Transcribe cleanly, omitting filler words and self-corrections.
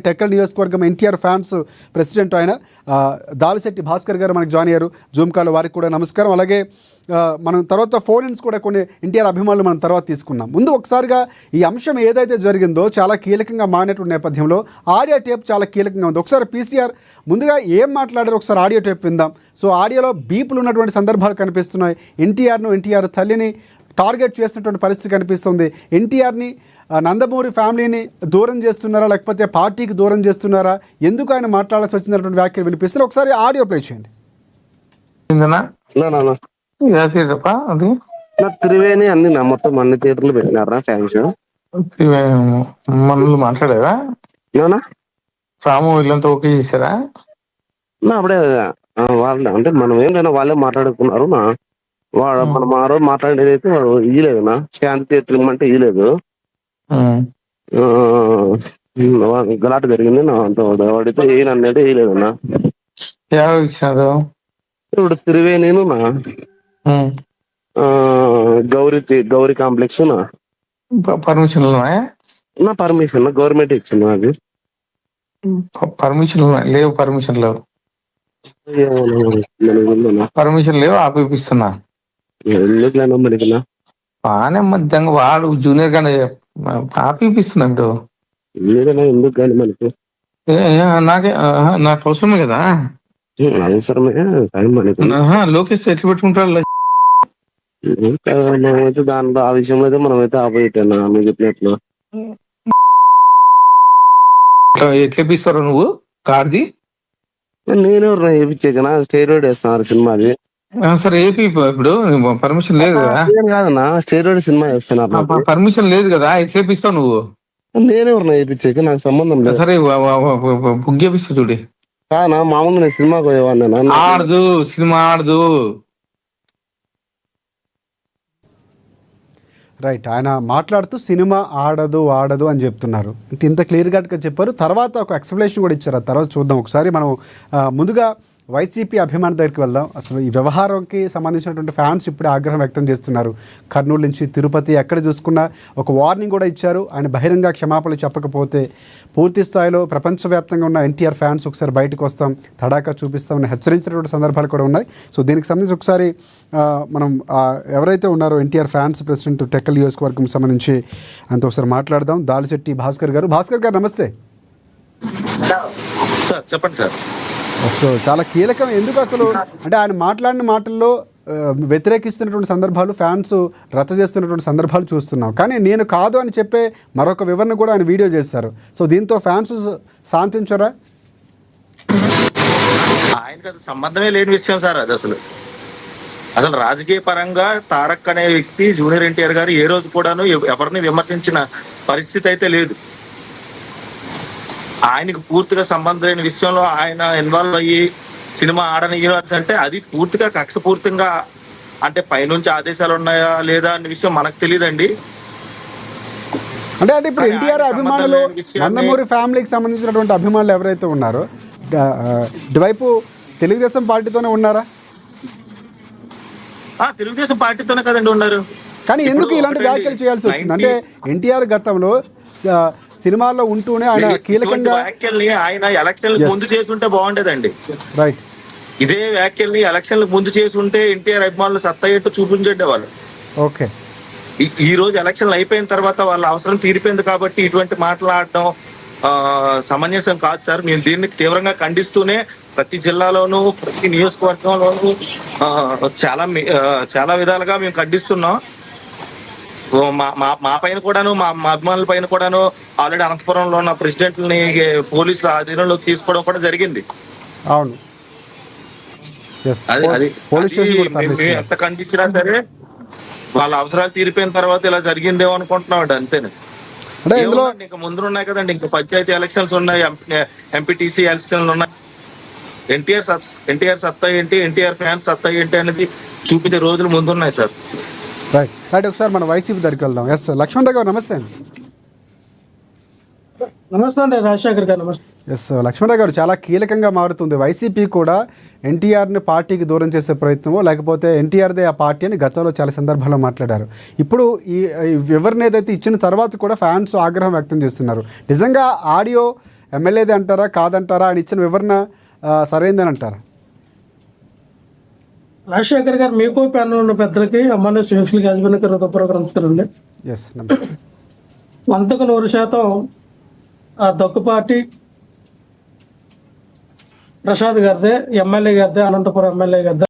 టెక్కల్ నియోజకవర్గం NTR fans president ఆయన దాలిశెట్టి భాస్కర్ గారు మనకు జాయిన్ అయ్యారు జూమ్ కాల్. వారికి కూడా నమస్కారం. అలాగే మనం తర్వాత ఫోన్ ఇన్స్ కూడా కొన్ని ఎన్టీఆర్ అభిమానులు మనం తర్వాత తీసుకున్నాం. ముందు ఒకసారిగా ఈ అంశం ఏదైతే జరిగిందో చాలా కీలకంగా మారినటువంటి నేపథ్యంలో ఆడియో టేప్ చాలా కీలకంగా ఉంది. ఒకసారి పీసీఆర్ ముందుగా ఏం మాట్లాడారో ఒకసారి ఆడియో టేప్ విందాం. సో ఆడియోలో బీపులు ఉన్నటువంటి సందర్భాలు కనిపిస్తున్నాయి. ఎన్టీఆర్ తల్లిని టార్గెట్ చేసినటువంటి పరిస్థితి కనిపిస్తుంది. ఎన్టీఆర్ని నందమూరి ఫ్యామిలీని దూరం చేస్తున్నారా, లేకపోతే పార్టీకి దూరం చేస్తున్నారా, ఎందుకు ఆయన మాట్లాడాల్సి వచ్చినటువంటి వ్యాఖ్యలు వినిపిస్తారు. ఒకసారి ఆడియో ప్లే చేయండి. త్రివేణి అన్ని మొత్తం అన్ని థియేటర్లు పెట్టినారా ఫ్యాన్స్ మనల్ని మాట్లాడారా రాము వీళ్ళంతా ఓకే చేశారా? అప్పుడే వాళ్ళు అంటే మనం ఏంటైనా వాళ్ళే మాట్లాడుకున్నారు. మనం ఆ రోజు మాట్లాడేది అయితే వాడు ఇయ్యలేదు శాంతి థియేటర్ అంటే ఇయ్యలేదు. గలాట జరిగింది వాడితే ఈయనన్నట్టు ఇయ్యలేదు. ఇచ్చినారు ఇప్పుడు Triveni Gauri complex permission permission government ఇచ్చింది. అది పర్మిషన్ లేవు, పర్మిషన్ లేవు ఆపిస్తున్నా. ఎందుకు మనకి బాగానే మధ్యంగా వాడు జూనియర్ గానే ఆపిస్తున్నాడు. ఎందుకు కానీ మనకి నాకు అవసరమే కదా. అవసరమే లోకేష్ ఎట్లా పెట్టుకుంటారు మనమైతే దాంట్లో ఆ విషయంలో అయితే మనమైతే ఆపోజిట్ నువ్వు చెప్పినట్లు. ఎట్లా ఇప్పిస్తారో నువ్వు కార్ది? నేనెవరు వేయించాకనా స్టెరాయిడ్ వేస్తున్నారు సినిమాది. సరే ఏపీ ఇప్పుడు పర్మిషన్ లేదు కదా. కాదన్నా స్టెరాయిడ్ సినిమా వేస్తున్నారు, పర్మిషన్ లేదు కదా. ఎట్లా ఇప్పిస్తావు నువ్వు? నేనెవరు వేయించాక నాకు సంబంధం లేదు. సరే బుక్ చేపిస్తా చూడి. కానా మామూలుగా నేను సినిమాకి పోయేవాడిని. ఆడదు సినిమా ఆడదు. రైట్, ఆయన మాట్లాడుతూ సినిమా ఆడదు అని చెప్తున్నారు. అంటే ఇంత క్లియర్ కట్గా చెప్పారు. తర్వాత ఒక ఎక్స్ప్లెనేషన్ కూడా ఇచ్చారు. ఆ తర్వాత చూద్దాం ఒకసారి. మనం ముందుగా వైసీపీ అభిమాని దగ్గరికి వెళ్దాం. అసలు ఈ వ్యవహారంకి సంబంధించినటువంటి ఫ్యాన్స్ ఇప్పుడే ఆగ్రహం వ్యక్తం చేస్తున్నారు. కర్నూలు నుంచి తిరుపతి ఎక్కడ చూసుకున్నా ఒక వార్నింగ్ కూడా ఇచ్చారు. ఆయన బహిరంగ క్షమాపణలు చెప్పకపోతే పూర్తి స్థాయిలో ప్రపంచవ్యాప్తంగా ఉన్న ఎన్టీఆర్ ఫ్యాన్స్ ఒకసారి బయటకు వస్తాం, తడాకా చూపిస్తామని హెచ్చరించినటువంటి సందర్భాలు కూడా ఉన్నాయి. సో దీనికి సంబంధించి ఒకసారి మనం ఎవరైతే ఉన్నారో ఎన్టీఆర్ ఫ్యాన్స్ ప్రెసిడెంట్ టెక్కల్ నియోజకవర్గం సంబంధించి అంత ఒకసారి మాట్లాడదాం. దాలిశెట్టి భాస్కర్ గారు. భాస్కర్ గారు నమస్తే సార్. చెప్పండి సార్. సో చాలా కీలకం. ఎందుకు అసలు అంటే ఆయన మాట్లాడిన మాటల్లో వ్యతిరేకిస్తున్నటువంటి సందర్భాలు, ఫ్యాన్స్ రచ్చ చేస్తున్నటువంటి సందర్భాలు చూస్తున్నాం. కానీ నేను కాదు అని చెప్పే మరొక వివరణ కూడా ఆయన వీడియో చేశారు. సో దీంతో ఫ్యాన్స్ శాంతించరా? ఆయనకు అది సంబంధమే లేని విషయం సార్. అది అసలు రాజకీయ పరంగా తారక్ అనే వ్యక్తి జూనియర్ ఎన్టీఆర్ గారు ఏ రోజు కూడాను ఎవరిని విమర్శించిన పరిస్థితి అయితే లేదు. ఆయనకు పూర్తిగా సంబంధం లేని విషయంలో ఆయన ఇన్వాల్వ్ అయ్యి సినిమా ఆడనియో అంటే అది పూర్తిగా కక్షపూర్తిగా అంటే పైనుంచి ఆదేశాలు ఉన్నాయా లేదా అనే విషయం మనకు తెలియదండి. అంటే ఇప్పుడు ఎన్టీఆర్ అభిమానులు, నందమూరి ఫ్యామిలీకి సంబంధించినటువంటి అభిమానులు ఎవరైతే ఉన్నారో ఇటువైపు తెలుగుదేశం పార్టీతోనే ఉన్నారా? తెలుగుదేశం పార్టీతోనే కదండి ఉన్నారు. కానీ ఎందుకు ఇలాంటి వ్యాఖ్యలు చేయాల్సి వచ్చింది? అంటే ఎన్టీఆర్ గతంలో సినిమాల్లో ఉంటూనే ఆయన కీలకంగా వ్యాఖ్యల్ని ఆయన ఎలక్షన్ ముందు చేసుంటే బాగుండేదండి. రైట్, ఇదే వ్యాఖ్యల్ని ఎలక్షన్ ముందు చేసుంటే ఎన్టీఆర్ అభిమానులు సత్తా ఏంటో చూపించండి వాళ్ళు. ఓకే, ఈ రోజు ఎలక్షన్లు అయిపోయిన తర్వాత వాళ్ళ అవసరం తీరిపోయింది కాబట్టి ఇటువంటి మాట్లాడడం సమంజసం కాదు సార్. మేము దీన్ని తీవ్రంగా ఖండిస్తూనే ప్రతి జిల్లాలోనూ ప్రతి నియోజకవర్గంలోనూ చాలా విధాలుగా మేము ఖండిస్తున్నాం. మా పైన కూడాను మా అభిమానుల పైన కూడాను ఆల్రెడీ అనంతపురంలో ఉన్న ప్రెసిడెంట్ని పోలీసుల అధీనంలోకి తీసుకోవడం కూడా జరిగింది. అవును, ఎంత ఖండించినా సరే వాళ్ళ అవసరాలు తీరిపోయిన తర్వాత ఇలా జరిగిందేమో అనుకుంటున్నాం అండి. అంతేనే. ఇంకా ముందు ఉన్నాయి కదండి, ఇంకా పంచాయతీ ఎలక్షన్స్ ఉన్నాయి, ఎంపీటీసీ ఎలక్షన్లు ఉన్నాయి. ఎన్టీఆర్ సత్తా ఏంటి, ఎన్టీఆర్ ఫ్యాన్స్ సత్తా ఏంటి అనేది చూపించే రోజులు ముందున్నాయి సార్. రైట్ రైట్ ఒకసారి మన వైసీపీ దగ్గరికి వెళ్దాం. ఎస్ లక్ష్మణరావు గారు నమస్తే అండి. నమస్తే అండి రాజశేఖర్ గారు. నమస్తే. ఎస్ లక్ష్మణరావు గారు, చాలా కీలకంగా మారుతుంది. వైసీపీ కూడా ఎన్టీఆర్ని పార్టీకి దూరం చేసే ప్రయత్నమో లేకపోతే ఎన్టీఆర్దే ఆ పార్టీ అని గతంలో చాలా సందర్భాల్లో మాట్లాడారు. ఇప్పుడు ఈ వివరణ ఏదైతే ఇచ్చిన తర్వాత కూడా ఫ్యాన్స్ ఆగ్రహం వ్యక్తం చేస్తున్నారు. నిజంగా ఆడియో ఎమ్మెల్యేది అంటారా కాదంటారా, ఆయన ఇచ్చిన వివరణ సరైందని అంటారా? రాజశేఖర్ గారు మీకు ప్యానల్ ఉన్న పెద్దలకి అమ్మాయి శ్రీలక్ష్మికి హస్బెండ్ గారు ప్రోగ్రామ్ ఇస్తారండి. ఎస్, నమస్తే. 100% ఆ దొక్కుపాటి ప్రసాద్ గారిదే, ఎమ్మెల్యే గారిదే, అనంతపురం ఎమ్మెల్యే గారిదే.